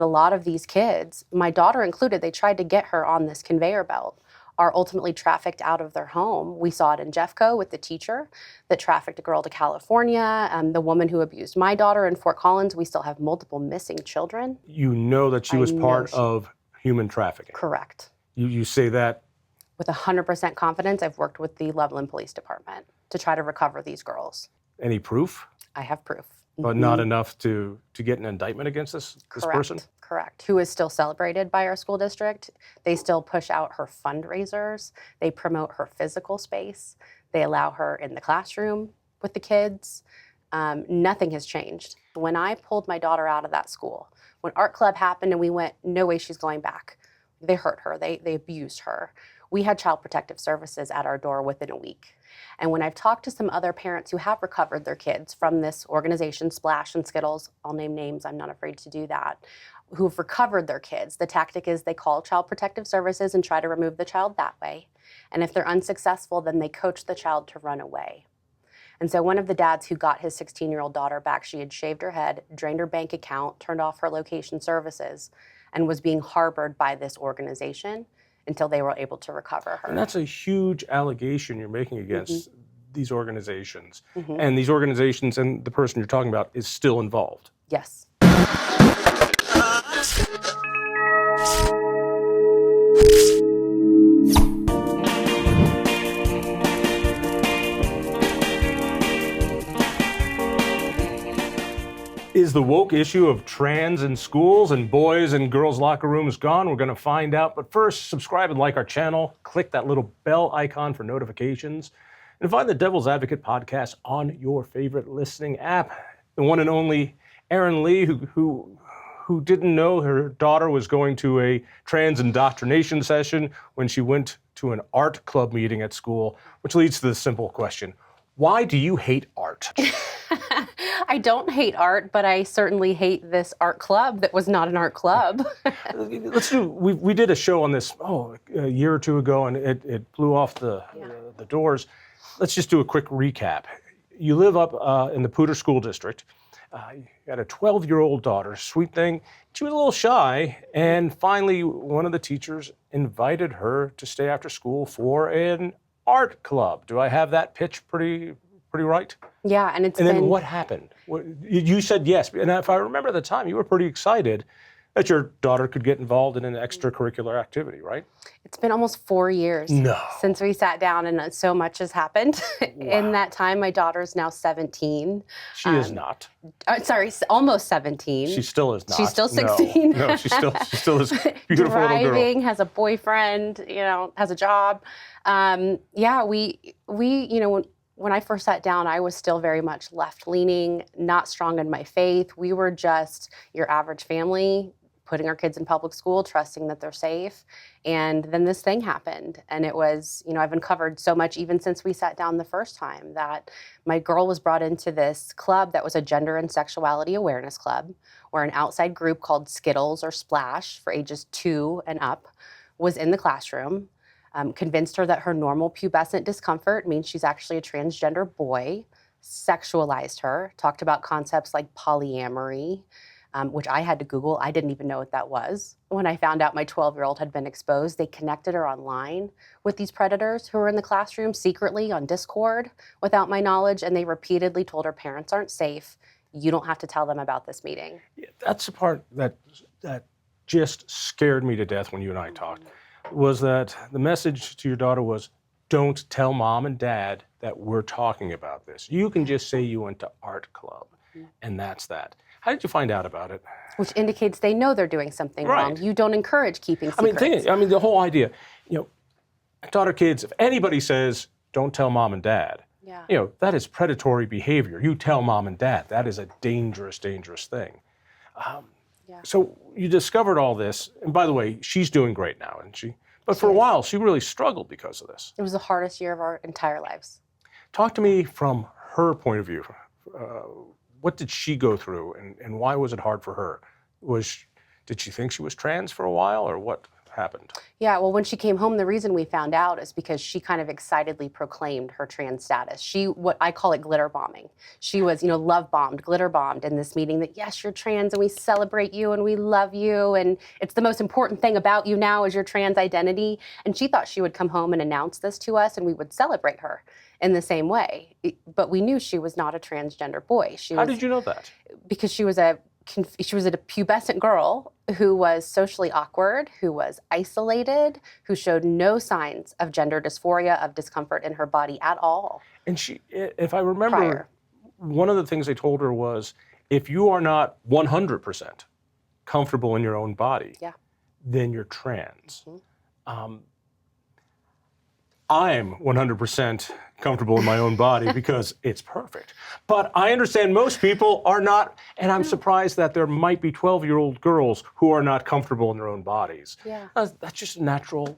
A lot of these kids, my daughter included, they tried to get her on this conveyor belt, are ultimately trafficked out of their home. We saw it in Jeffco with the teacher that trafficked a girl to California, the woman who abused my daughter in Fort Collins. We still have multiple missing children. You know that she was part of human trafficking. Correct. You say that? With 100% confidence. I've worked with the Loveland Police Department to try to recover these girls. Any proof? I have proof. But not enough to get an indictment against this person? Correct. Who is still celebrated by our school district. They still push out her fundraisers. They promote her physical space. They allow her in the classroom with the kids. Nothing has changed. When I pulled my daughter out of that school, when art club happened and we went, no way she's going back. They hurt her. They abused her. We had Child Protective Services at our door within a week. And when I've talked to some other parents who have recovered their kids from this organization, Splash and Skittles, I'll name names, I'm not afraid to do that, who've recovered their kids, the tactic is they call Child Protective Services and try to remove the child that way. And if they're unsuccessful, then they coach the child to run away. And so one of the dads who got his 16-year-old daughter back, she had shaved her head, drained her bank account, turned off her location services, and was being harbored by this organization until they were able to recover her. And that's a huge allegation you're making against these organizations. And these organizations and the person you're talking about is still involved. Yes. Is the woke issue of trans in schools and boys and girls locker rooms gone? We're going to find out. But first, subscribe and like our channel. Click that little bell icon for notifications. And find the Devil's Advocate podcast on your favorite listening app. The one and only Erin Lee, who didn't know her daughter was going to a trans indoctrination session when she went to an art club meeting at school, which leads to the simple question: why do you hate art? I don't hate art, but I certainly hate this art club that was not an art club. We did a show on this, a year or two ago, and it blew off the doors. Let's just do a quick recap. You live up in the Poudre School District. You had a 12-year-old daughter, sweet thing. She was a little shy, and finally one of the teachers invited her to stay after school for an art club. Do I have that pitch pretty right? Yeah, and then what happened? You said yes, and if I remember at the time, you were pretty excited that your daughter could get involved in an extracurricular activity, right? It's been almost 4 years since we sat down, and so much has happened. Wow. In that time, my daughter's now 17. She is not. Sorry, almost 17. She still is not. She's still 16. No, she still is beautiful Driving, little girl. has a boyfriend, has a job. When I first sat down, I was still very much left-leaning, not strong in my faith. We were just your average family, putting our kids in public school, trusting that they're safe. And then this thing happened. And it was, I've uncovered so much even since we sat down the first time, that my girl was brought into this club that was a gender and sexuality awareness club, where an outside group called Skittles or Splash for ages 2 and up was in the classroom. Convinced her that her normal pubescent discomfort means she's actually a transgender boy, sexualized her, talked about concepts like polyamory, which I had to Google. I didn't even know what that was. When I found out my 12-year-old had been exposed, they connected her online with these predators who were in the classroom secretly on Discord without my knowledge, and they repeatedly told her parents aren't safe. You don't have to tell them about this meeting. Yeah, that's the part that just scared me to death when you and I talked. Was that the message to your daughter was, don't tell mom and dad that we're talking about this. You can just say you went to art club, and that's that. How did you find out about it? Which indicates they know they're doing something wrong. You don't encourage keeping secrets. The whole idea, daughter kids, if anybody says, don't tell mom and dad, that is predatory behavior. You tell mom and dad. That is a dangerous, dangerous thing. So you discovered all this, and by the way, she's doing great now, isn't she? But for a while, she really struggled because of this. It was the hardest year of our entire lives. Talk to me from her point of view. What did she go through, and why was it hard for her? Did she think she was trans for a while, or what? happened? Yeah, well, when she came home, the reason we found out is because she kind of excitedly proclaimed her trans status. She, what I call it, glitter bombing. She was, love bombed, glitter bombed in this meeting that, yes, you're trans and we celebrate you and we love you. And it's the most important thing about you now is your trans identity. And she thought she would come home and announce this to us and we would celebrate her in the same way. But we knew she was not a transgender boy. How did you know that? Because she was a pubescent girl who was socially awkward, who was isolated, who showed no signs of gender dysphoria, of discomfort in her body at all. And she, if I remember, Prior. one of the things they told her was, if you are not 100% comfortable in your own body, Yeah. then you're trans. I'm 100% comfortable in my own body because it's perfect. But I understand most people are not, and I'm surprised that there might be 12-year-old girls who are not comfortable in their own bodies. Yeah. That's just a natural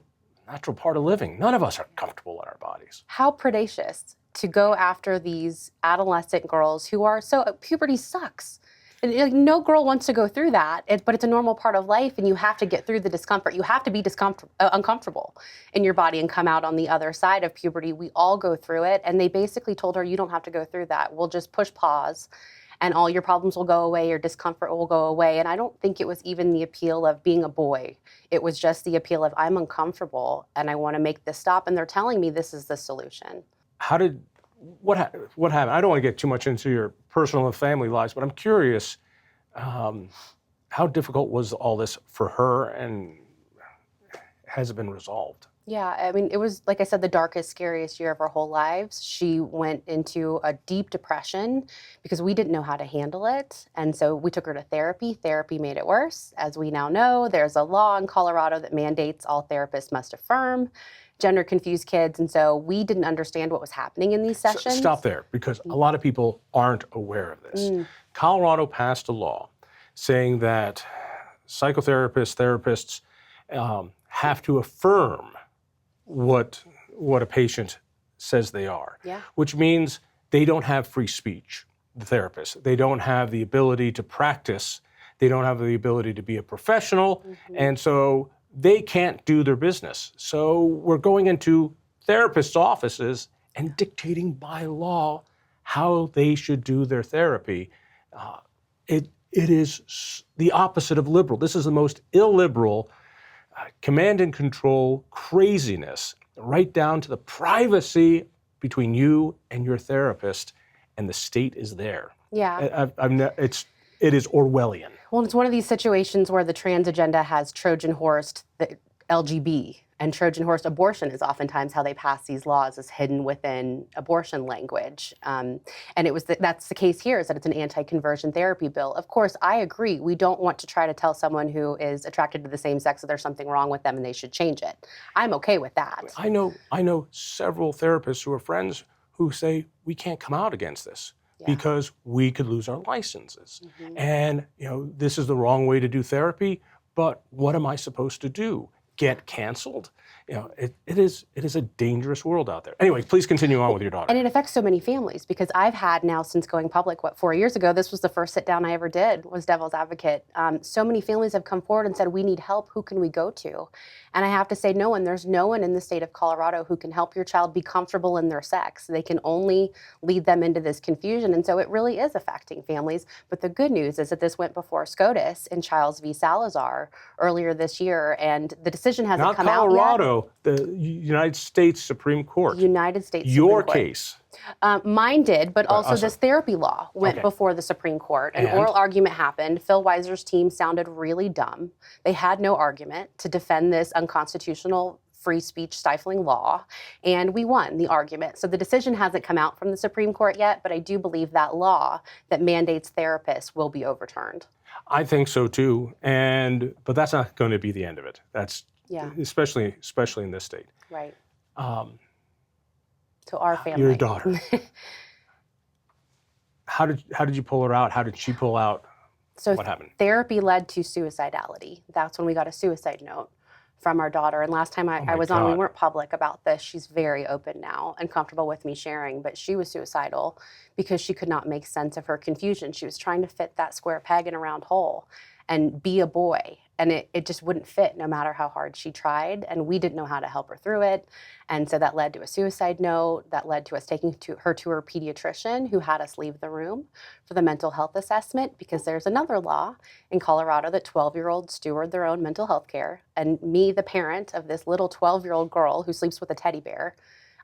part of living. None of us are comfortable in our bodies. How predacious to go after these adolescent girls who are puberty sucks. And, no girl wants to go through that, but it's a normal part of life, and you have to get through the discomfort. You have to be uncomfortable in your body and come out on the other side of puberty. We all go through it, and they basically told her, you don't have to go through that. We'll just push pause, and all your problems will go away, your discomfort will go away. And I don't think it was even the appeal of being a boy. It was just the appeal of, I'm uncomfortable, and I want to make this stop, and they're telling me this is the solution. What happened? I don't want to get too much into your personal and family lives, but I'm curious, how difficult was all this for her, and has it been resolved? Yeah, I mean, it was, like I said, the darkest, scariest year of our whole lives. She went into a deep depression because we didn't know how to handle it. And so we took her to therapy. Therapy made it worse. As we now know, there's a law in Colorado that mandates all therapists must affirm gender-confused kids. And so we didn't understand what was happening in these sessions. Stop there, because a lot of people aren't aware of this. Colorado passed a law saying that psychotherapists, therapists have to affirm what a patient says they are, which means they don't have free speech, the therapists. They don't have the ability to practice. They don't have the ability to be a professional. And so they can't do their business. So we're going into therapists' offices and dictating by law how they should do their therapy. It is the opposite of liberal. This is the most illiberal, command and control craziness, right down to the privacy between you and your therapist, and the state is there. Yeah. It is Orwellian. Well, it's one of these situations where the trans agenda has Trojan horsed the LGB, and Trojan horse abortion is oftentimes how they pass these laws, is hidden within abortion language. And that's the case here, is that it's an anti-conversion therapy bill. Of course, I agree. We don't want to try to tell someone who is attracted to the same sex that there's something wrong with them and they should change it. I'm okay with that. I know several therapists who are friends who say we can't come out against this. Because we could lose our licenses. And, this is the wrong way to do therapy, but what am I supposed to do? Get canceled? It is a dangerous world out there. Anyway, please continue on with your daughter. And it affects so many families, because I've had now, since going public, 4 years ago, this was the first sit down I ever did, was Devil's Advocate. So many families have come forward and said, we need help, who can we go to? And I have to say, there's no one in the state of Colorado who can help your child be comfortable in their sex. They can only lead them into this confusion. And so it really is affecting families. But the good news is that this went before SCOTUS in Childs v. Salazar earlier this year, and the decision hasn't come out yet. Not Colorado, the United States Supreme Court. United States Your Supreme Court. case. Mine did, but also this therapy law went before the Supreme Court. An oral argument happened. Phil Weiser's team sounded really dumb. They had no argument to defend this unconstitutional free speech stifling law, and we won the argument. So the decision hasn't come out from the Supreme Court yet, but I do believe that law that mandates therapists will be overturned. I think so too, but that's not going to be the end of it. That's especially in this state. Right. To our family. Your daughter. How did you pull her out? How did she pull out? So what happened? Therapy led to suicidality. That's when we got a suicide note from our daughter. And last time I was on, we weren't public about this. She's very open now and comfortable with me sharing, but she was suicidal because she could not make sense of her confusion. She was trying to fit that square peg in a round hole and be a boy. And it just wouldn't fit no matter how hard she tried. And we didn't know how to help her through it. And so that led to a suicide note. That led to us taking her to her pediatrician, who had us leave the room for the mental health assessment, because there's another law in Colorado that 12-year-olds steward their own mental health care. And me, the parent of this little 12-year-old girl who sleeps with a teddy bear,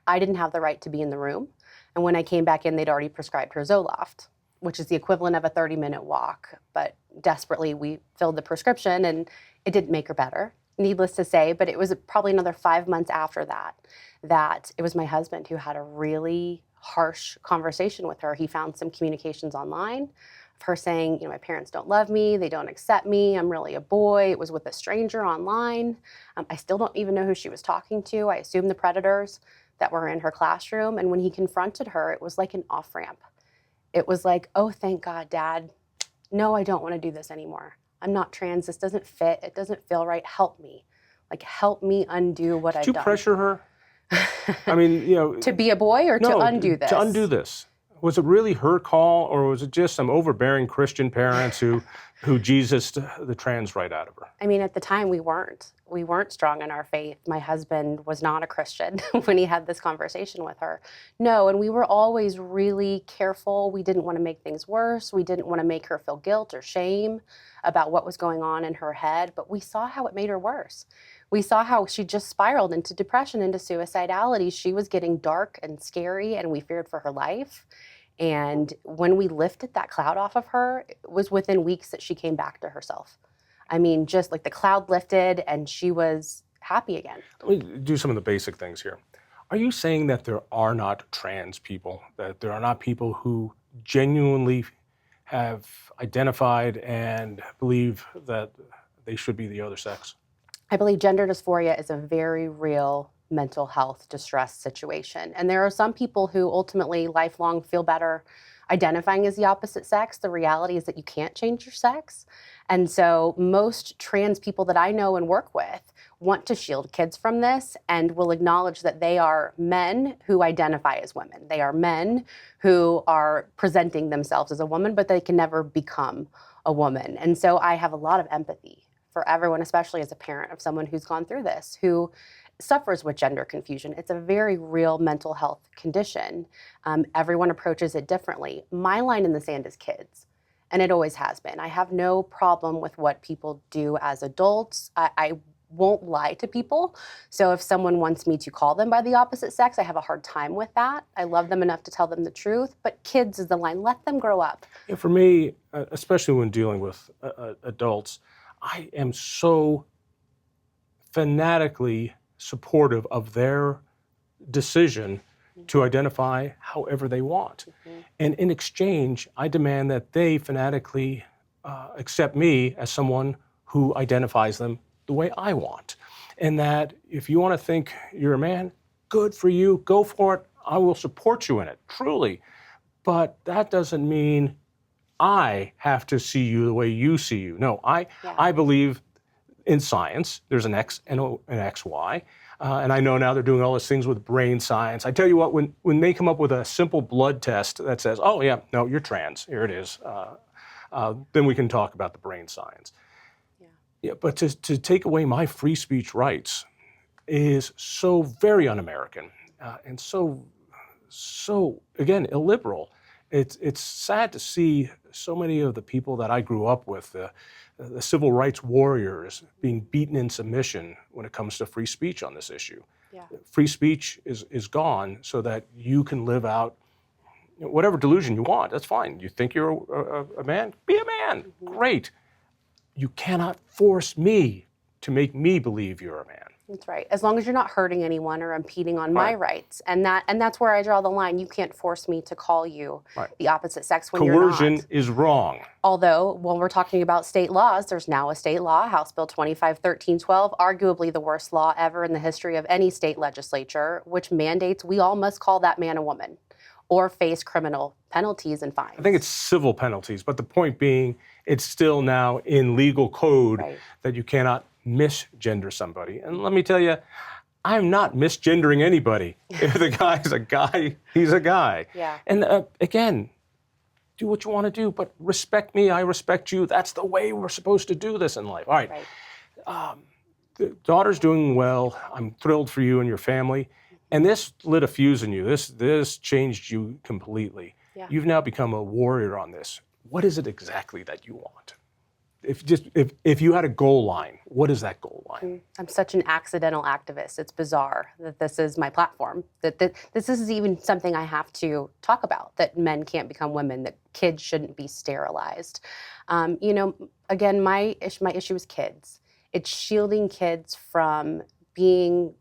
I didn't have the right to be in the room. And when I came back in, they'd already prescribed her Zoloft, which is the equivalent of a 30-minute walk. But desperately, we filled the prescription, and it didn't make her better, needless to say. But it was probably another 5 months after that it was my husband who had a really harsh conversation with her. He found some communications online of her saying, my parents don't love me, they don't accept me, I'm really a boy. It was with a stranger online. I still don't even know who she was talking to. I assume the predators that were in her classroom. And when he confronted her, it was like an off-ramp. It was like, oh, thank God, Dad. No, I don't want to do this anymore. I'm not trans. This doesn't fit. It doesn't feel right. Help me. Like, help me undo what I've done. Did you pressure her? I mean, to be a boy or to undo this? To undo this. Was it really her call, or was it just some overbearing Christian parents who Jesused the trans right out of her? I mean, at the time, we weren't strong in our faith. My husband was not a Christian when he had this conversation with her. No, and we were always really careful. We didn't want to make things worse. We didn't want to make her feel guilt or shame about what was going on in her head, but we saw how it made her worse. We saw how she just spiraled into depression, into suicidality. She was getting dark and scary, and we feared for her life. And when we lifted that cloud off of her, it was within weeks that she came back to herself. I mean, just like the cloud lifted and she was happy again. Let me do some of the basic things here. Are you saying that there are not trans people, that there are not people who genuinely have identified and believe that they should be the other sex? I believe gender dysphoria is a very real mental health distress situation. And there are some people who ultimately lifelong feel better identifying as the opposite sex. The reality is that you can't change your sex. And so most trans people that I know and work with want to shield kids from this and will acknowledge that they are men who identify as women. They are men who are presenting themselves as a woman, but they can never become a woman. And so I have a lot of empathy for everyone, especially as a parent of someone who's gone through this, who suffers with gender confusion. It's a very real mental health condition. Everyone approaches it differently. My line in the sand is kids, and it always has been. I have no problem with what people do as adults. I won't lie to people. So if someone wants me to call them by the opposite sex, I have a hard time with that. I love them enough to tell them the truth, but kids is the line. Let them grow up. Yeah, for me, especially when dealing with adults, I am so fanatically supportive of their decision to identify however they want. And in exchange, I demand that they fanatically accept me as someone who identifies them the way I want. And that if you want to think you're a man, good for you, go for it. I will support you in it, truly. But that doesn't mean I have to see you the way you see you. No, I believe in science. There's an X and an XY. And I know now they're doing all these things with brain science. I tell you what, when they come up with a simple blood test that says, oh yeah, no, you're trans, here it is, then we can talk about the brain science. Yeah, but to take away my free speech rights is so very un-American and so again, illiberal. It's sad to see so many of the people that I grew up with, the civil rights warriors, being beaten in submission when it comes to free speech on this issue. Yeah. Free speech is gone so that you can live out whatever delusion you want. That's fine. You think you're a man? Be a man. Great. You cannot force me to make me believe you're a man. That's right. As long as you're not hurting anyone or impeding on my rights. And that's where I draw the line. You can't force me to call you the opposite sex when you're not. Coercion is wrong. Although, when we're talking about state laws, there's now a state law, House Bill 251312, arguably the worst law ever in the history of any state legislature, which mandates we all must call that man a woman or face criminal penalties and fines. I think it's civil penalties, but the point being, it's still now in legal code that you cannot misgender somebody. And let me tell you, I'm not misgendering anybody. If the guy's a guy, he's a guy. Yeah. And again, do what you want to do, but respect me, I respect you. That's the way we're supposed to do this in life. All right. Right. The daughter's doing well. I'm thrilled for you and your family. And this lit a fuse in you. This changed you completely. Yeah. You've now become a warrior on this. What is it exactly that you want? If you had a goal line, what is that goal line? I'm such an accidental activist. It's bizarre that this is my platform, that this is even something I have to talk about, that men can't become women, that kids shouldn't be sterilized. Again, my issue is kids. It's shielding kids from being,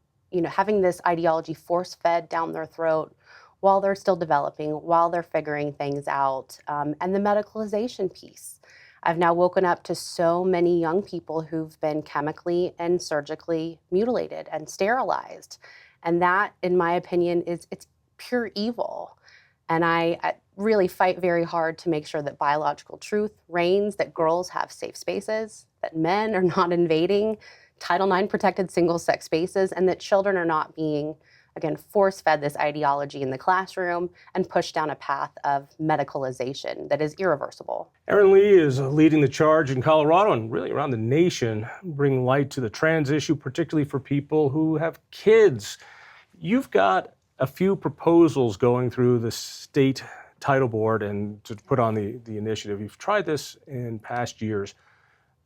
having this ideology force-fed down their throat while they're still developing, while they're figuring things out, and the medicalization piece. I've now woken up to so many young people who've been chemically and surgically mutilated and sterilized. And that, in my opinion, it's pure evil. And I really fight very hard to make sure that biological truth reigns, that girls have safe spaces, that men are not invading Title IX protected single-sex spaces, and that children are not being, again, force-fed this ideology in the classroom and pushed down a path of medicalization that is irreversible. Erin Lee is leading the charge in Colorado and really around the nation, bringing light to the trans issue, particularly for people who have kids. You've got a few proposals going through the state title board and to put on the initiative. You've tried this in past years.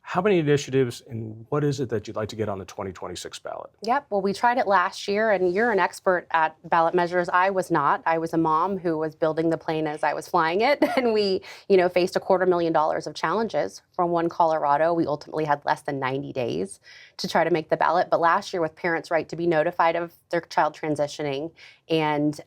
How many initiatives and what is it that you'd like to get on the 2026 ballot? Yep, well, we tried it last year, and you're an expert at ballot measures. I was not. I was a mom who was building the plane as I was flying it, and we, faced $250,000 of challenges from One Colorado. We ultimately had less than 90 days to try to make the ballot. But last year, with parents' right to be notified of their child transitioning and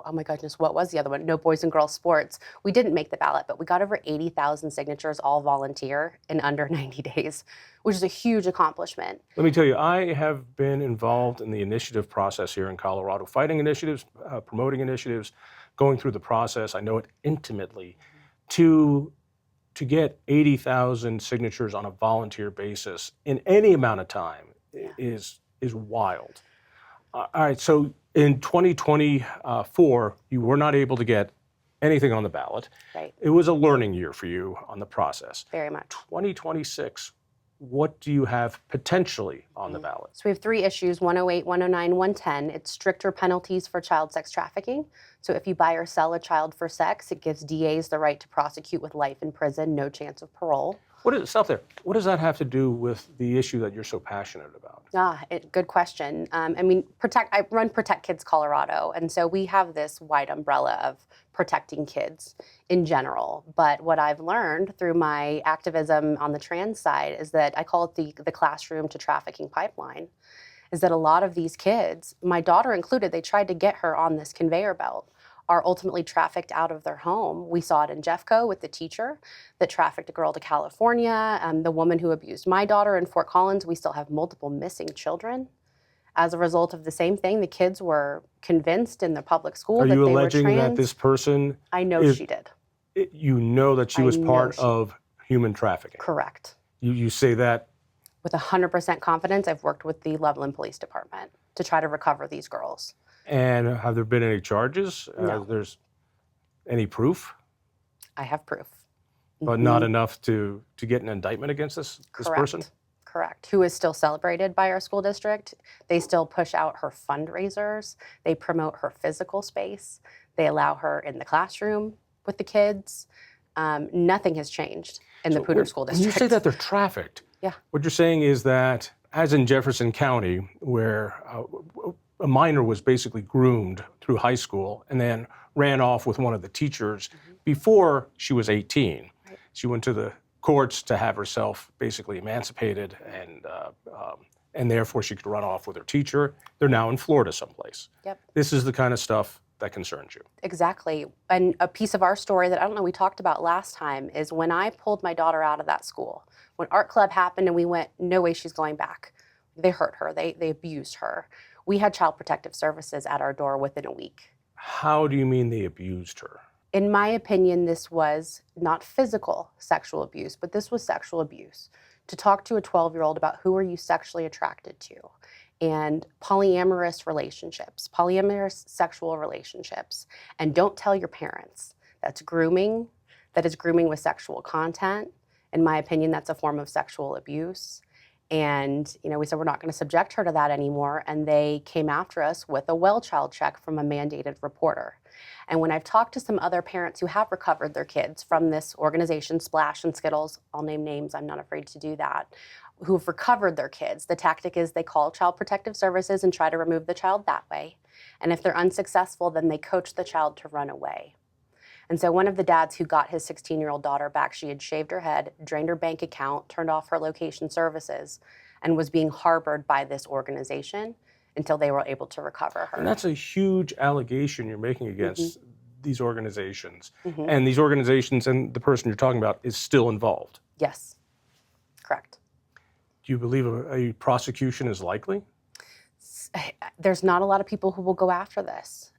oh my goodness, what was the other one? No boys and girls sports. We didn't make the ballot, but we got over 80,000 signatures, all volunteer, in under 90 days, which is a huge accomplishment. Let me tell you, I have been involved in the initiative process here in Colorado, fighting initiatives, promoting initiatives, going through the process. I know it intimately. To get 80,000 signatures on a volunteer basis in any amount of time is wild. All right, so in 2024, you were not able to get anything on the ballot. Right. It was a learning year for you on the process. Very much. 2026, what do you have potentially on the ballot? So we have 3 issues, 108, 109, 110. It's stricter penalties for child sex trafficking. So if you buy or sell a child for sex, it gives DAs the right to prosecute with life in prison, no chance of parole. Stop there. What does that have to do with the issue that you're so passionate about? Good question. I run Protect Kids Colorado, and so we have this wide umbrella of protecting kids in general. But what I've learned through my activism on the trans side is that I call it the classroom to trafficking pipeline, is that a lot of these kids, my daughter included, they tried to get her on this conveyor belt, are ultimately trafficked out of their home. We saw it in Jeffco with the teacher that trafficked a girl to California, the woman who abused my daughter in Fort Collins. We still have multiple missing children as a result of the same thing. The kids were convinced in the public school that they were trans. Are you alleging that this person... I know she did. You know that she was part of human trafficking? Correct. You say that? With 100% confidence. I've worked with the Loveland Police Department to try to recover these girls. And have there been any charges? No. There's any proof? I have proof. But not enough to get an indictment against this person? Correct. Who is still celebrated by our school district. They still push out her fundraisers. They promote her physical space. They allow her in the classroom with the kids. Nothing has changed in the Poudre School District. When you say that they're trafficked, what you're saying is that, as in Jefferson County, where a minor was basically groomed through high school and then ran off with one of the teachers before she was 18. Right. She went to the courts to have herself basically emancipated, and therefore she could run off with her teacher. They're now in Florida someplace. Yep. This is the kind of stuff that concerns you. Exactly. And a piece of our story that I don't know we talked about last time is when I pulled my daughter out of that school, when art club happened and we went, no way she's going back. They hurt her. They abused her. We had Child Protective Services at our door within a week. How do you mean they abused her? In my opinion, this was not physical sexual abuse, but this was sexual abuse. To talk to a 12-year-old about who are you sexually attracted to, and polyamorous relationships, polyamorous sexual relationships, and don't tell your parents. that's grooming, that is grooming with sexual content. In my opinion, that's a form of sexual abuse. And, we said we're not going to subject her to that anymore. And they came after us with a well child check from a mandated reporter. And when I've talked to some other parents who have recovered their kids from this organization, Splash and Skittles, I'll name names, I'm not afraid to do that, who've recovered their kids, the tactic is they call Child Protective Services and try to remove the child that way. And if they're unsuccessful, then they coach the child to run away. And so one of the dads who got his 16-year-old daughter back, she had shaved her head, drained her bank account, turned off her location services, and was being harbored by this organization until they were able to recover her. And that's a huge allegation you're making against these organizations. Mm-hmm. And these organizations and the person you're talking about is still involved. Yes, correct. Do you believe a prosecution is likely? There's not a lot of people who will go after this.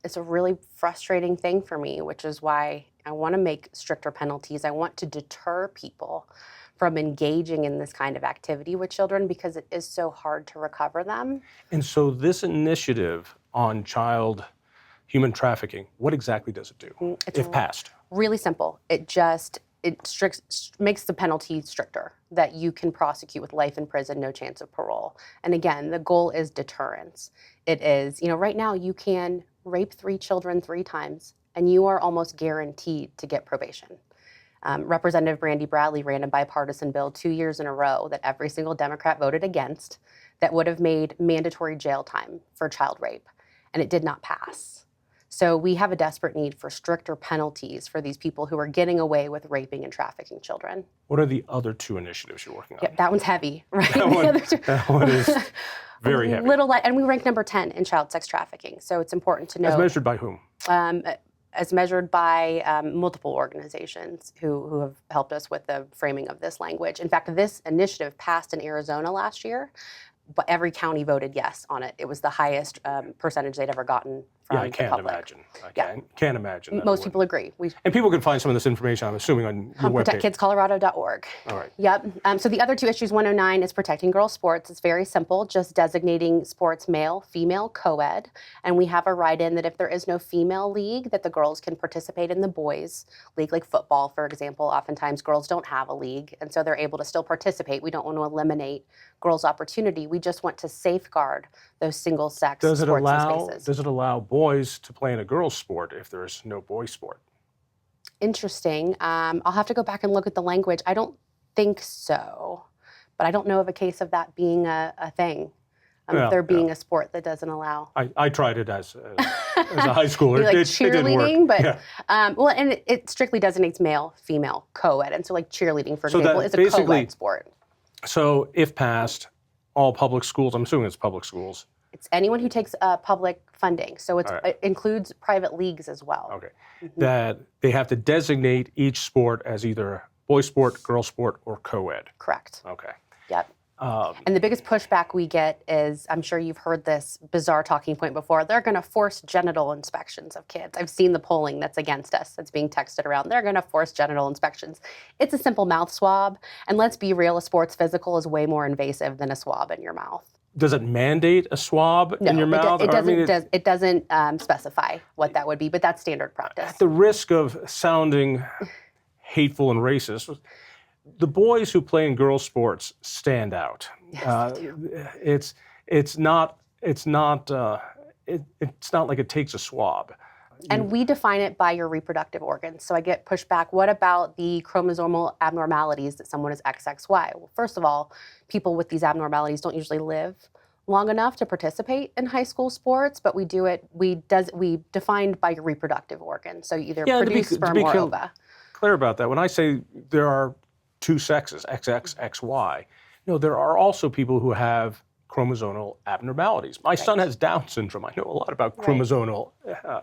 It's a really frustrating thing for me, which is why I want to make stricter penalties. I want to deter people from engaging in this kind of activity with children because it is so hard to recover them. And so this initiative on child human trafficking, what exactly does it do, if passed? Really simple. It makes the penalty stricter, that you can prosecute with life in prison, no chance of parole. And again, the goal is deterrence. It is, right now you can rape 3 children 3 times and you are almost guaranteed to get probation. Representative Brandy Bradley ran a bipartisan bill 2 years in a row that every single Democrat voted against that would have made mandatory jail time for child rape, and it did not pass. So we have a desperate need for stricter penalties for these people who are getting away with raping and trafficking children. What are the other 2 initiatives you're working on? Yeah, that one's heavy, right? That one is very heavy. And we rank number 10 in child sex trafficking. So it's important to know. As measured by whom? As measured by multiple organizations who have helped us with the framing of this language. In fact, this initiative passed in Arizona last year, but every county voted yes on it. It was the highest percentage they'd ever gotten from I can't the public. imagine. I can't imagine. Most people agree. And people can find some of this information, I'm assuming, on your webpage. ProtectKidsColorado.org. All right. Yep. So the other 2 issues, 109 is protecting girls' sports. It's very simple, just designating sports male, female, co-ed. And we have a write-in that if there is no female league, that the girls can participate in the boys' league, like football, for example. Oftentimes girls don't have a league, and so they're able to still participate. We don't want to eliminate girls' opportunity. We just want to safeguard those single-sex sports and spaces. Does it allow boys to play in a girls' sport if there's no boys' sport? Interesting. I'll have to go back and look at the language. I don't think so, but I don't know of a case of that being a thing. There being a sport that doesn't allow. I tried it as a high schooler. Like it cheerleading, didn't work. But and it strictly designates male, female, co-ed, and so like cheerleading, for So example, that is a basically- co-ed sport. So if passed, all public schools, I'm assuming it's public schools. It's anyone who takes public funding, so All right. it includes private leagues as well. Okay. That they have to designate each sport as either boy sport, girl sport, or co-ed. Correct. Okay. Yep. And the biggest pushback we get is, I'm sure you've heard this bizarre talking point before, they're going to force genital inspections of kids. I've seen the polling that's against us that's being texted around. They're going to force genital inspections. It's a simple mouth swab. And let's be real, a sports physical is way more invasive than a swab in your mouth. Does it mandate a swab in your mouth? It doesn't specify what that would be, but that's standard practice. At the risk of sounding hateful and racist, the boys who play in girls' sports stand out. Yes, they do. It's not like it takes a swab. And we define it by your reproductive organs. So I get pushback, what about the chromosomal abnormalities that someone is XXY? Well, first of all, people with these abnormalities don't usually live long enough to participate in high school sports, but we defined by your reproductive organs. So you either produce sperm or ova. Clear about that. When I say there are 2 sexes, XX, XY, there are also people who have chromosomal abnormalities. My son has Down syndrome. I know a lot about chromosomal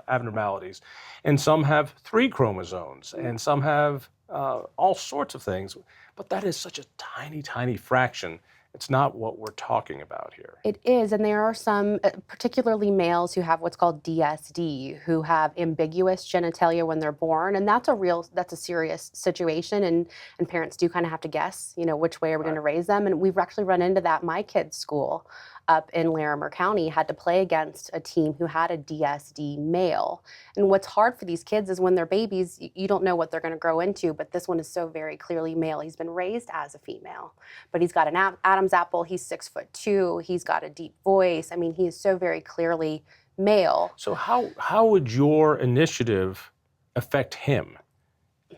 abnormalities. And some have 3 chromosomes, and some have all sorts of things. But that is such a tiny, tiny fraction. It's not what we're talking about here. It is, and there are some, particularly males, who have what's called DSD, who have ambiguous genitalia when they're born, and that's a serious situation, and parents do kind of have to guess, which way are we going to raise them, and we've actually run into that. My kid's school up in Larimer County had to play against a team who had a DSD male, and what's hard for these kids is when they're babies, you don't know what they're going to grow into, but this one is so very clearly male. He's been raised as a female, but he's got an Adam's apple. He's 6'2". He's got a deep voice. I mean, he is so very clearly male. So how would your initiative affect him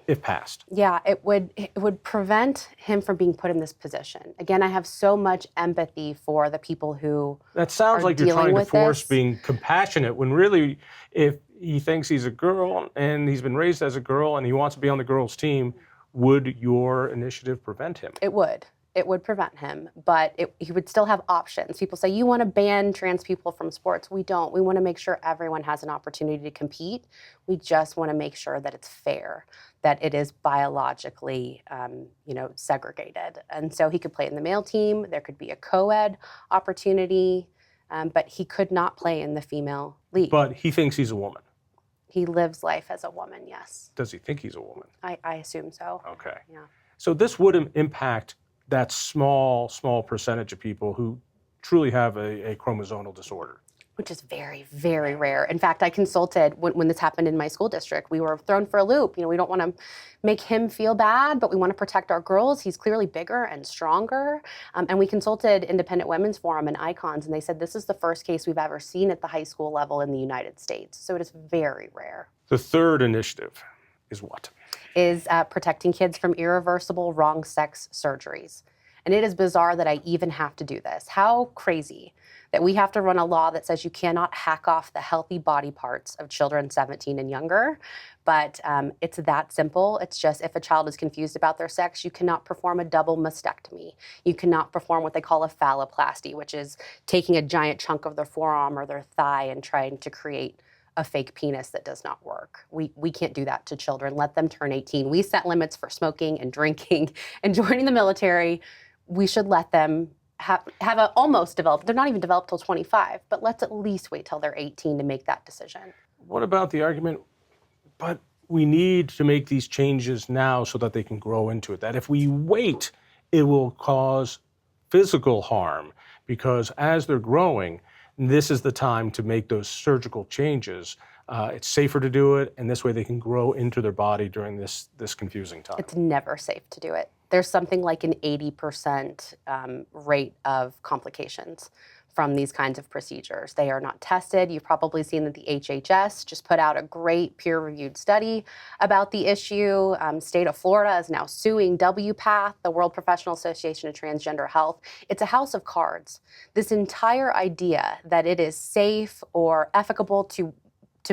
if passed? Yeah, it would prevent him from being put in this position. Again, I have so much empathy for the people who That sounds like you're trying to force being compassionate when really, if he thinks he's a girl and he's been raised as a girl and he wants to be on the girls' team, would your initiative prevent him? It would. It would prevent him, but he would still have options. People say, you want to ban trans people from sports. We don't. We want to make sure everyone has an opportunity to compete. We just want to make sure that it's fair, that it is biologically, segregated. And so he could play in the male team. There could be a co-ed opportunity, but he could not play in the female league. But he thinks he's a woman. He lives life as a woman, yes. Does he think he's a woman? I assume so. Okay. Yeah. So this would impact that small percentage of people who truly have a chromosomal disorder. Which is very, very rare. In fact, I consulted when this happened in my school district. We were thrown for a loop. We don't want to make him feel bad, but we want to protect our girls. He's clearly bigger and stronger. And we consulted Independent Women's Forum and Icons, and they said this is the first case we've ever seen at the high school level in the United States. So it is very rare. The third initiative is what? Is protecting kids from irreversible wrong sex surgeries. And it is bizarre that I even have to do this. How crazy that we have to run a law that says you cannot hack off the healthy body parts of children 17 and younger. But it's that simple. It's just if a child is confused about their sex, you cannot perform a double mastectomy. You cannot perform what they call a phalloplasty, which is taking a giant chunk of their forearm or their thigh and trying to create a fake penis that does not work. We can't do that to children. Let them turn 18. We set limits for smoking and drinking and joining the military. We should let them have a almost developed, they're not even developed till 25, but let's at least wait till they're 18 to make that decision. What about the argument, but we need to make these changes now so that they can grow into it, that if we wait, it will cause physical harm because as they're growing, this is the time to make those surgical changes. It's safer to do it, and this way they can grow into their body during this confusing time. It's never safe to do it. There's something like an 80% rate of complications from these kinds of procedures. They are not tested. You've probably seen that the HHS just put out a great peer-reviewed study about the issue. State of Florida is now suing WPATH, the World Professional Association of Transgender Health. It's a house of cards. This entire idea that it is safe or ethical to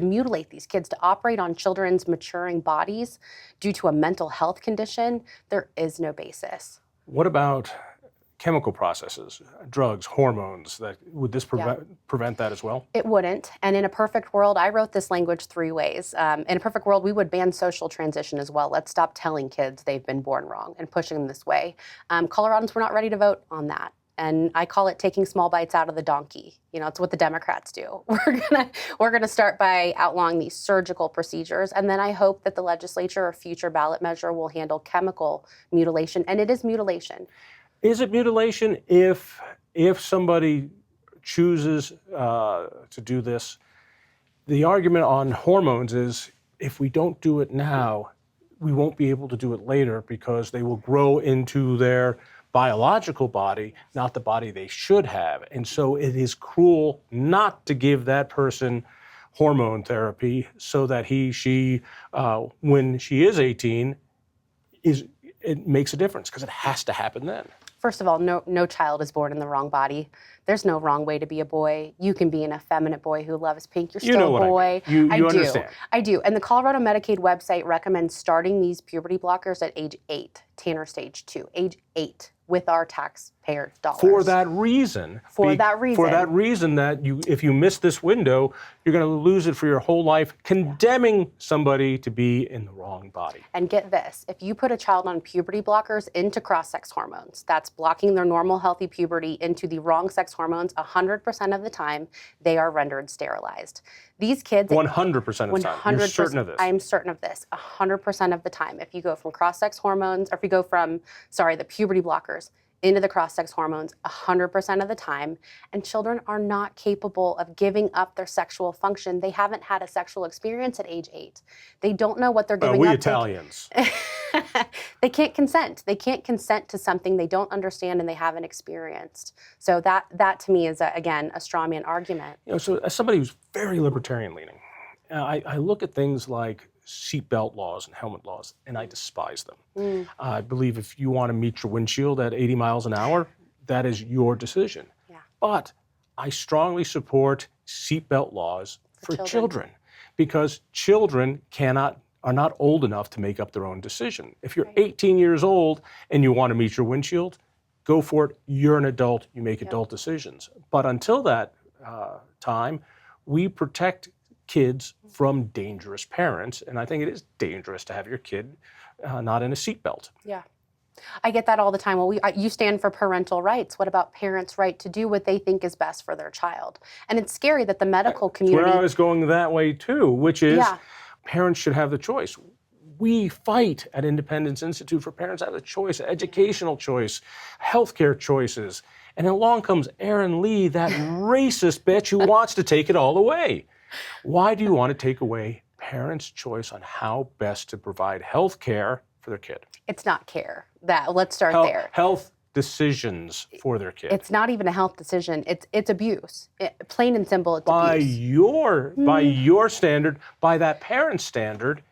mutilate these kids, to operate on children's maturing bodies due to a mental health condition, there is no basis. What about chemical processes, drugs, hormones? Would this prevent that as well? It wouldn't. And in a perfect world, I wrote this language 3 ways. In a perfect world, we would ban social transition as well. Let's stop telling kids they've been born wrong and pushing them this way. Coloradans were not ready to vote on that. And I call it taking small bites out of the donkey. It's what the Democrats do. We're gonna start by outlawing these surgical procedures, and then I hope that the legislature or future ballot measure will handle chemical mutilation, and it is mutilation. Is it mutilation if somebody chooses to do this? The argument on hormones is if we don't do it now, we won't be able to do it later because they will grow into their biological body, not the body they should have. And so it is cruel not to give that person hormone therapy so that she, when she is 18, it makes a difference because it has to happen then. First of all, no child is born in the wrong body. There's no wrong way to be a boy. You can be an effeminate boy who loves pink. You're still a boy. I mean. You understand. I do. And the Colorado Medicaid website recommends starting these puberty blockers at age 8. Tanner stage 2, age 8, with our taxpayer dollars. For that reason. For that reason that if you miss this window, you're going to lose it for your whole life, condemning somebody to be in the wrong body. And get this, if you put a child on puberty blockers into cross-sex hormones, that's blocking their normal healthy puberty into the wrong sex hormones, 100% of the time, they are rendered sterilized. These kids... 100% of the time. You're certain of this? I am certain of this, 100% of the time. If you go from cross-sex hormones, or if you go from, the puberty blockers, into the cross-sex hormones 100% of the time, and children are not capable of giving up their sexual function. They haven't had a sexual experience at age 8. They don't know what they're giving we up. Italians. They can't consent. They can't consent to something they don't understand and they haven't experienced. So that to me is, again, a straw man argument. So as somebody who's very libertarian leaning, I look at things like seatbelt laws and helmet laws, and I despise them. I believe if you want to meet your windshield at 80 miles an hour, that is your decision. Yeah. But I strongly support seatbelt laws for children, because children are not old enough to make up their own decision. If you're 18 years old and you want to meet your windshield, go for it. You're an adult. You make adult decisions. But until that time, we protect kids from dangerous parents, and I think it is dangerous to have your kid not in a seatbelt. Yeah. I get that all the time. Well, you stand for parental rights. What about parents' right to do what they think is best for their child? And it's scary that the medical community... Where I was going that way too, which is parents should have the choice. We fight at Independence Institute for parents to have the choice, educational choice, healthcare choices. And along comes Erin Lee, that racist bitch who wants to take it all away. Why do you want to take away parents' choice on how best to provide health care for their kid? It's not care. Let's start there. Health decisions for their kid. It's not even a health decision. It's abuse. Plain and simple, it's by abuse. By your standard, by that parent's standard,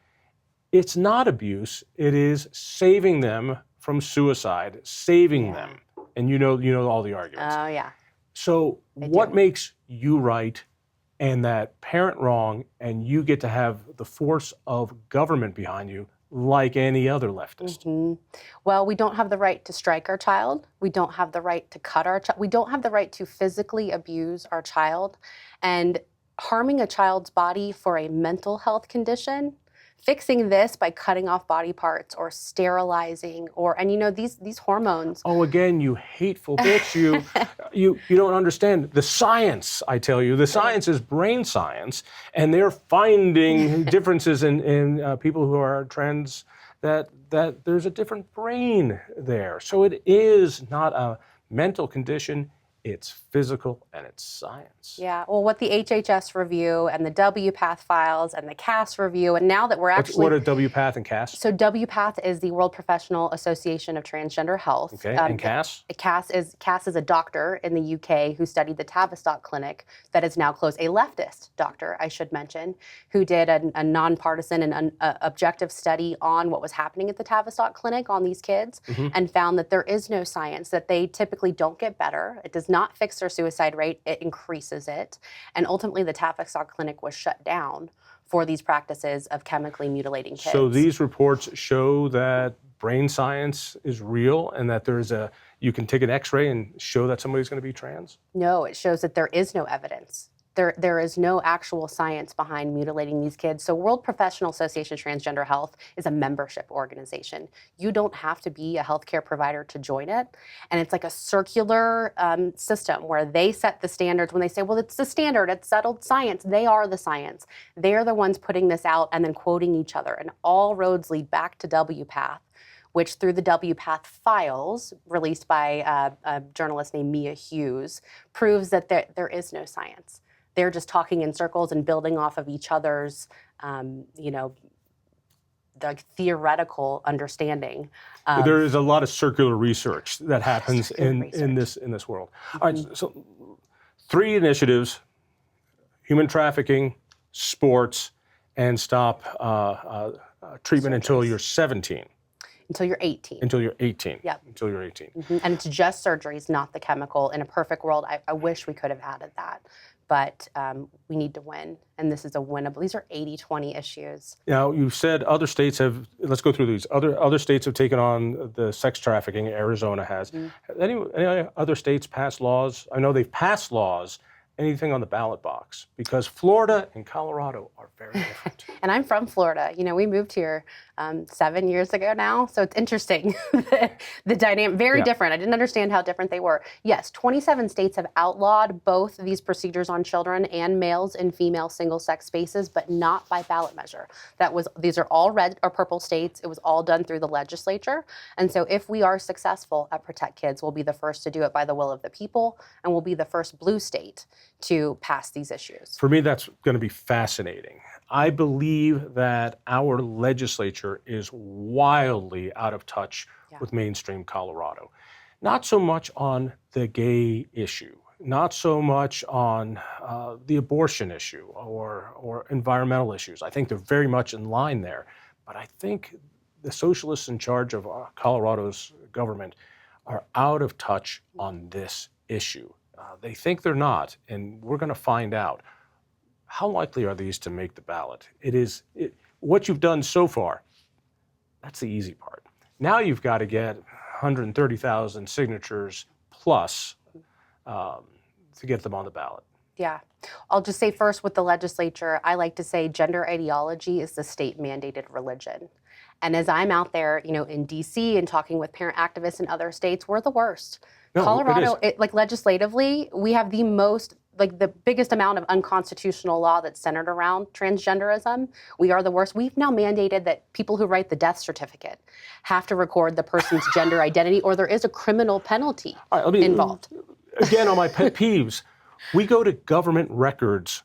it's not abuse. It is saving them from suicide, saving them. And you know all the arguments. Oh, yeah. So what makes you right and that parent wrong, and you get to have the force of government behind you like any other leftist? Well, we don't have the right to strike our child. We don't have the right to cut our child. We don't have the right to physically abuse our child. And harming a child's body for a mental health condition, fixing this by cutting off body parts or sterilizing, these hormones. Oh, again, you hateful bitch. You don't understand the science, I tell you. The science is brain science, and they're finding differences in people who are trans, that there's a different brain there. So it is not a mental condition. It's physical and it's science. Yeah, well, what the HHS review and the WPATH files and the CAS review, and now that we're actually... What are WPATH and CAS? So WPATH is the World Professional Association of Transgender Health. Okay, and CAS? CAS is a doctor in the UK who studied the Tavistock Clinic that is now closed, a leftist doctor, I should mention, who did a nonpartisan and objective study on what was happening at the Tavistock Clinic on these kids, and found that there is no science, that they typically don't get better. It does not fix their suicide rate, it increases it. And ultimately the Tavistock Clinic was shut down for these practices of chemically mutilating kids. So these reports show that brain science is real and that you can take an x-ray and show that somebody's going to be trans? No, it shows that there is no evidence. There is no actual science behind mutilating these kids. So World Professional Association of Transgender Health is a membership organization. You don't have to be a healthcare provider to join it. And it's like a circular system where they set the standards. When they say, well, it's the standard, it's settled science, they are the science. They're the ones putting this out and then quoting each other. And all roads lead back to WPATH, which through the WPATH files released by a journalist named Mia Hughes, proves that there is no science. They're just talking in circles and building off of each other's, the theoretical understanding. There is a lot of circular research that happens in this world. All right, so 3 initiatives: human trafficking, sports, and stop treatment until you're 17. Until you're 18. Until you're 18. Yep. Until you're 18. And it's just surgeries, not the chemical. In a perfect world, I wish we could have added that. but we need to win, and this is a winnable. These are 80-20 issues. Now, you said other states have, let's go through these. Other states have taken on the sex trafficking. Arizona has. Any other states passed laws? I know they've passed laws. Anything on the ballot box? Because Florida and Colorado are very different. And I'm from Florida. You know, we moved here 7 years ago now, so it's interesting. The dynamic, very different. I didn't understand how different they were. Yes, 27 states have outlawed both these procedures on children and males in female single-sex spaces, but not by ballot measure. These are all red or purple states. It was all done through the legislature. And so if we are successful at Protect Kids, we'll be the first to do it by the will of the people, and we'll be the first blue state to pass these issues. For me, that's going to be fascinating. I believe that our legislature is wildly out of touch with mainstream Colorado. Not so much on the gay issue, not so much on the abortion issue or environmental issues. I think they're very much in line there. But I think the socialists in charge of Colorado's government are out of touch on this issue. They think they're not, and we're going to find out. How likely are these to make the ballot? What you've done so far, that's the easy part. Now you've got to get 130,000 signatures plus to get them on the ballot. Yeah. I'll just say first with the legislature, I like to say gender ideology is the state mandated religion. And as I'm out there, you know, in DC and talking with parent activists in other states, we're the worst. No, Colorado, legislatively, we have the biggest amount of unconstitutional law that's centered around transgenderism. We are the worst. We've now mandated that people who write the death certificate have to record the person's gender identity, or there is a criminal penalty involved. Again, on my pet peeves, we go to government records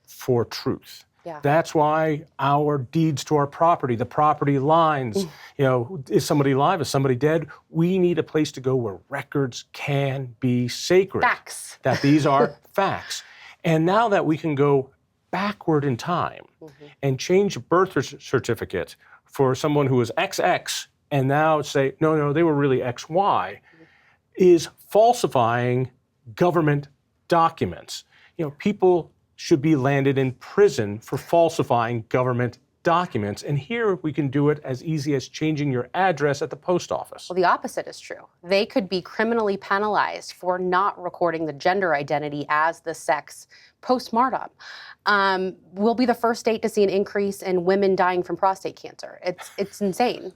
for truth. Yeah. That's why our deeds to our property, the property lines, you know, is somebody alive, is somebody dead? We need a place to go where records can be sacred. Facts. That these are facts. And now that we can go backward in time and change a birth certificate for someone who is XX and now say, no, they were really XY, is falsifying government documents. You know, people should be landed in prison for falsifying government documents. And here we can do it as easy as changing your address at the post office. Well, the opposite is true. They could be criminally penalized for not recording the gender identity as the sex postmortem. We'll be the first state to see an increase in women dying from prostate cancer. It's insane.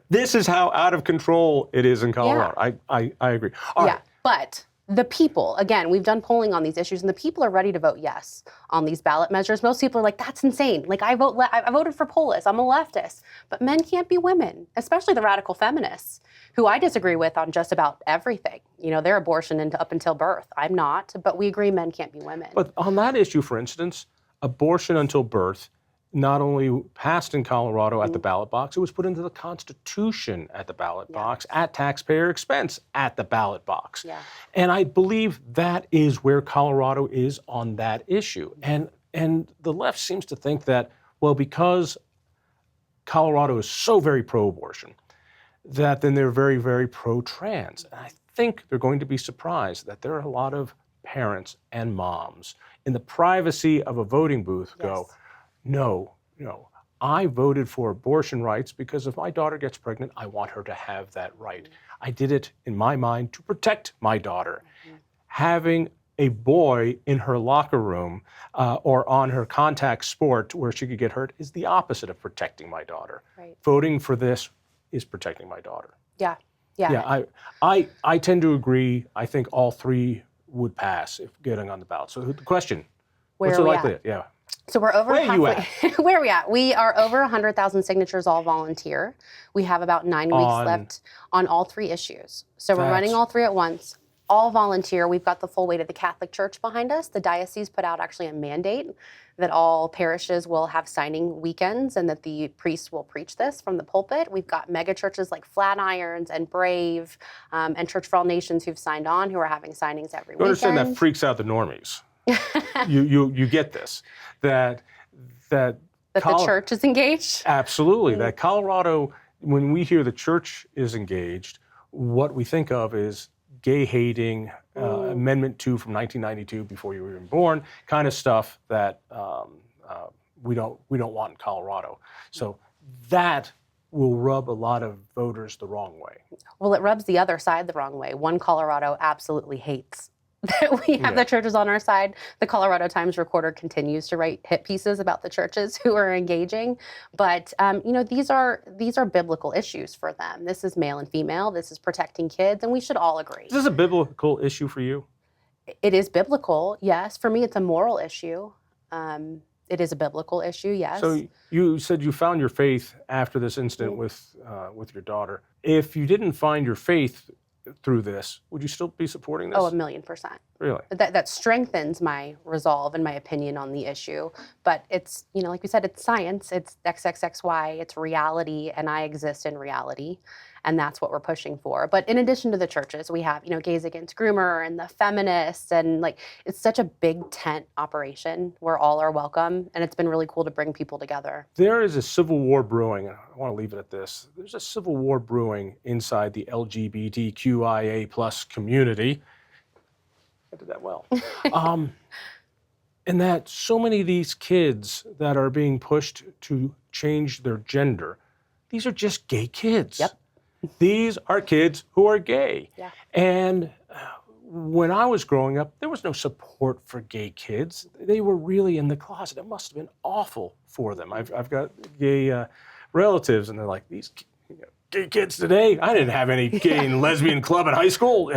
This is how out of control it is in Colorado. Yeah. I agree. All right. But the people, again, we've done polling on these issues, and the people are ready to vote yes on these ballot measures. Most people are like, that's insane. Like, I voted for Polis. I'm a leftist. But men can't be women, especially the radical feminists, who I disagree with on just about everything. You know, their abortion up until birth. I'm not, but we agree men can't be women. But on that issue, for instance, abortion until birth not only passed in Colorado at the ballot box, it was put into the Constitution at the ballot box, at taxpayer expense at the ballot box. Yeah. And I believe that is where Colorado is on that issue. And the left seems to think that, well, because Colorado is so very pro-abortion, that then they're very, very pro-trans. And I think they're going to be surprised that there are a lot of parents and moms in the privacy of a voting booth go, no, I voted for abortion rights because if my daughter gets pregnant, I want her to have that right. I did it, in my mind, to protect my daughter. Having a boy in her locker room or on her contact sport where she could get hurt is the opposite of protecting my daughter. Right. Voting for this is protecting my daughter. Yeah. I tend to agree. I think all three would pass if getting on the ballot. So the question, what's the likelihood? Yeah. So we're over halfway. Where are you at? Where are we at? We are over 100,000 signatures, all volunteer. We have about 9 weeks left on all three issues. So we're running all three at once, all volunteer. We've got the full weight of the Catholic Church behind us. The diocese put out actually a mandate that all parishes will have signing weekends and that the priests will preach this from the pulpit. We've got mega churches like Flatirons and Brave and Church for All Nations who've signed on, who are having signings every weekend. You understand that freaks out the normies. you get this, that the church is engaged? Absolutely. That Colorado, when we hear the church is engaged, what we think of is gay-hating Amendment 2 from 1992, before you were even born, kind of stuff that we don't want in Colorado. So that will rub a lot of voters the wrong way. Well, it rubs the other side the wrong way. One, Colorado absolutely hates that we have the churches on our side. The Colorado Times Recorder continues to write hit pieces about the churches who are engaging. But these are biblical issues for them. This is male and female. This is protecting kids, and we should all agree. Is this a biblical issue for you? It is biblical, yes. For me, it's a moral issue. It is a biblical issue, yes. So you said you found your faith after this incident with your daughter. If you didn't find your faith through this, would you still be supporting this? Oh, 1,000,000%. Really? That strengthens my resolve and my opinion on the issue. But it's, like we said, it's science, it's XXXY, it's reality, and I exist in reality. And that's what we're pushing for. But in addition to the churches, we have, Gays Against Groomer and the feminists, and it's such a big tent operation where all are welcome. And it's been really cool to bring people together. There is a civil war brewing, and I want to leave it at this. There's a civil war brewing inside the LGBTQIA plus community. I did that well. And that so many of these kids that are being pushed to change their gender, these are just gay kids. Yep. These are kids who are gay. Yeah. And when I was growing up, there was no support for gay kids. They were really in the closet. It must have been awful for them. I've got gay relatives, and they're like, these gay kids today. I didn't have any gay and lesbian club in high school.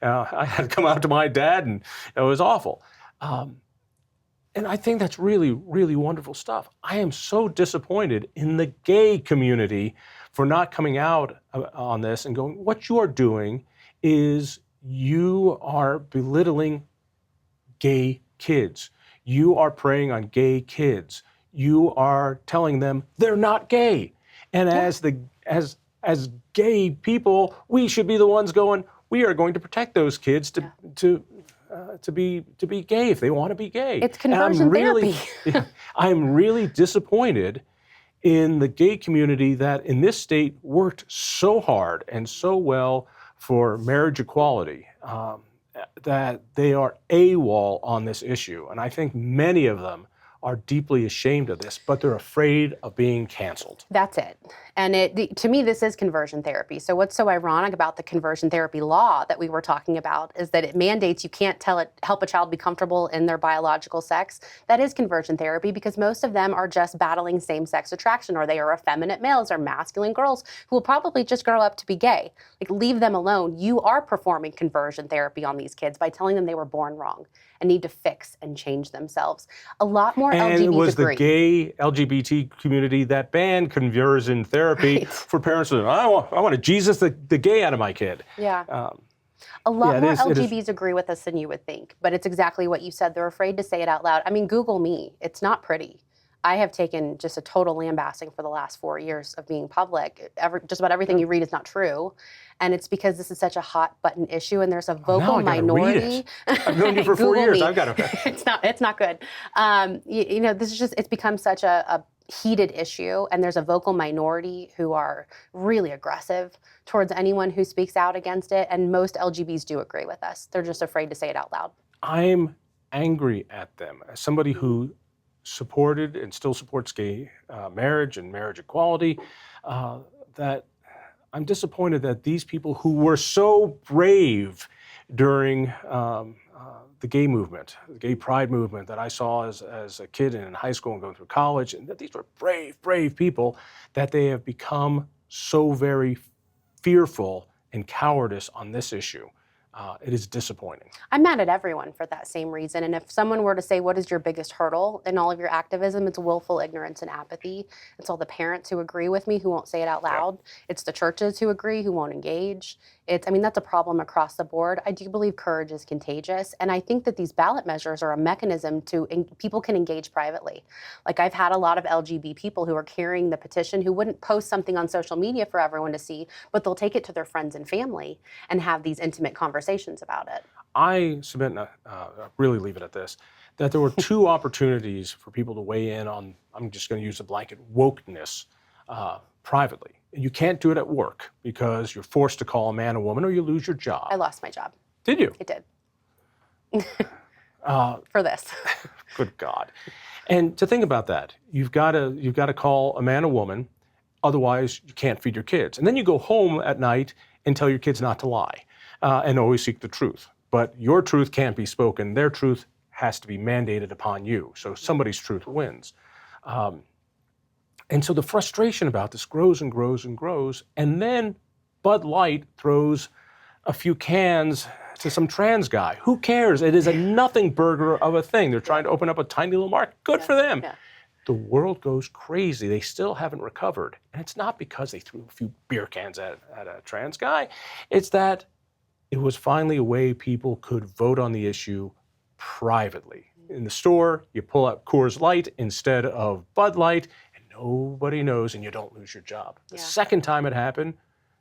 I had to come out to my dad, and it was awful. And I think that's really, really wonderful stuff. I am so disappointed in the gay community for not coming out on this and going, what you are doing is you are belittling gay kids. You are preying on gay kids. You are telling them they're not gay. And as gay people, we should be the ones going, we are going to protect those kids to be gay if they want to be gay. It's conversion therapy. I'm really disappointed in the gay community that in this state worked so hard and so well for marriage equality, that they are AWOL on this issue. And I think many of them are deeply ashamed of this, but they're afraid of being canceled. That's it. And to me, this is conversion therapy. So what's so ironic about the conversion therapy law that we were talking about is that it mandates you can't help a child be comfortable in their biological sex. That is conversion therapy, because most of them are just battling same-sex attraction, or they are effeminate males or masculine girls who will probably just grow up to be gay. Leave them alone. You are performing conversion therapy on these kids by telling them they were born wrong and need to fix and change themselves. A lot more LGBTs agree. And it was agree. the gay LGBT community that banned conversion therapy for parents that, I want to Jesus the gay out of my kid. Yeah. A lot more LGBTs agree with us than you would think, but it's exactly what you said. They're afraid to say it out loud. I mean, Google me. It's not pretty. I have taken just a total lambasting for the last 4 years of being public. Just about everything you read is not true. And it's because this is such a hot button issue, and there's a vocal minority. I've known you for 4 years. I've got to. It's not good. This is it's become such a heated issue, and there's a vocal minority who are really aggressive towards anyone who speaks out against it. And most LGBTs do agree with us. They're just afraid to say it out loud. I'm angry at them as somebody who supported and still supports gay marriage and marriage equality, that I'm disappointed that these people who were so brave during the gay movement, the gay pride movement that I saw as a kid and in high school and going through college, and that these were brave people, that they have become so very fearful and cowardice on this issue. It is disappointing. I'm mad at everyone for that same reason. And if someone were to say, what is your biggest hurdle in all of your activism, it's willful ignorance and apathy. It's all the parents who agree with me who won't say it out loud. Yeah. It's the churches who agree who won't engage. That's a problem across the board. I do believe courage is contagious. And I think that these ballot measures are a mechanism people can engage privately. I've had a lot of LGBT people who are carrying the petition who wouldn't post something on social media for everyone to see, but they'll take it to their friends and family and have these intimate conversations about it. I submit, really leave it at this, that there were two opportunities for people to weigh in on, I'm just going to use a blanket, wokeness privately. You can't do it at work because you're forced to call a man or woman or you lose your job. I lost my job. Did you? It did. For this. Good God. And to think about that, you've got to call a man or woman, otherwise you can't feed your kids. And then you go home at night and tell your kids not to lie and always seek the truth. But your truth can't be spoken. Their truth has to be mandated upon you. So somebody's truth wins. And so the frustration about this grows and grows and grows. And then Bud Light throws a few cans to some trans guy. Who cares? It is a nothing burger of a thing. They're trying to open up a tiny little market. Good for them. Yeah. The world goes crazy. They still haven't recovered. And it's not because they threw a few beer cans at a trans guy. It's that it was finally a way people could vote on the issue privately. In the store, you pull out Coors Light instead of Bud Light, and nobody knows, and you don't lose your job. The second time it happened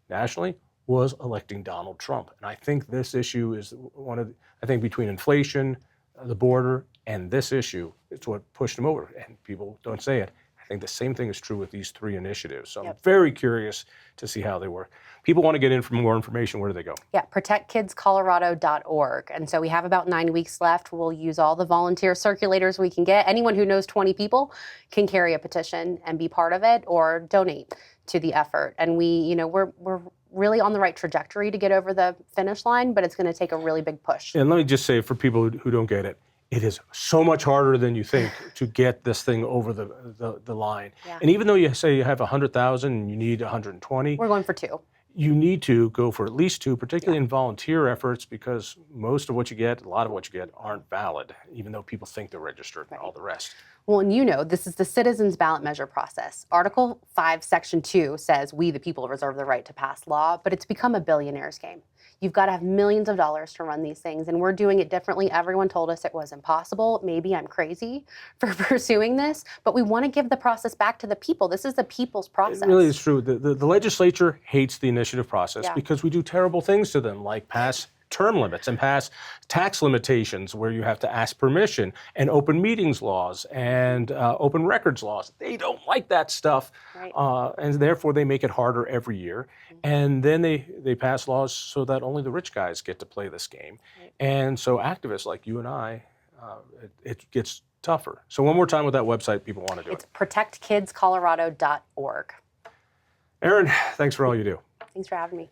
nationally was electing Donald Trump. And I think this issue is one of, I think between inflation, the border, and this issue, it's what pushed him over. And people don't say it. I think the same thing is true with these three initiatives. So I'm very curious to see how they work. People want to get in for more information. Where do they go? Yeah, protectkidscolorado.org. And so we have about 9 weeks left. We'll use all the volunteer circulators we can get. Anyone who knows 20 people can carry a petition and be part of it or donate to the effort. And we're really on the right trajectory to get over the finish line, but it's going to take a really big push. And let me just say, for people who don't get it, it is so much harder than you think to get this thing over the line. Yeah. And even though you say you have 100,000 and you need 120, we're going for 2. You need to go for at least 2, particularly in volunteer efforts, because most of what you get, a lot of what you get, aren't valid, even though people think they're registered and all the rest. Well, and this is the citizens' ballot measure process. Article 5, Section 2 says we, the people, reserve the right to pass law, but it's become a billionaire's game. You've got to have millions of dollars to run these things, and we're doing it differently. Everyone told us it was impossible. Maybe I'm crazy for pursuing this, but we want to give the process back to the people. This is the people's process. It really is true. The legislature hates the initiative process because we do terrible things to them, like pass term limits and pass tax limitations where you have to ask permission, and open meetings laws and open records laws. They don't like that stuff, and therefore they make it harder every year. And then they pass laws so that only the rich guys get to play this game. And so activists like you and I, it gets tougher. So one more time with that website, people want to do it. It's protectkidscolorado.org. Erin, thanks for all you do. Thanks for having me.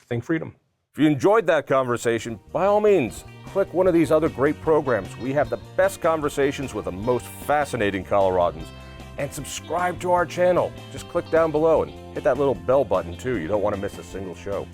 Think freedom. If you enjoyed that conversation, by all means, click one of these other great programs. We have the best conversations with the most fascinating Coloradans. And subscribe to our channel. Just click down below and hit that little bell button too. You don't want to miss a single show.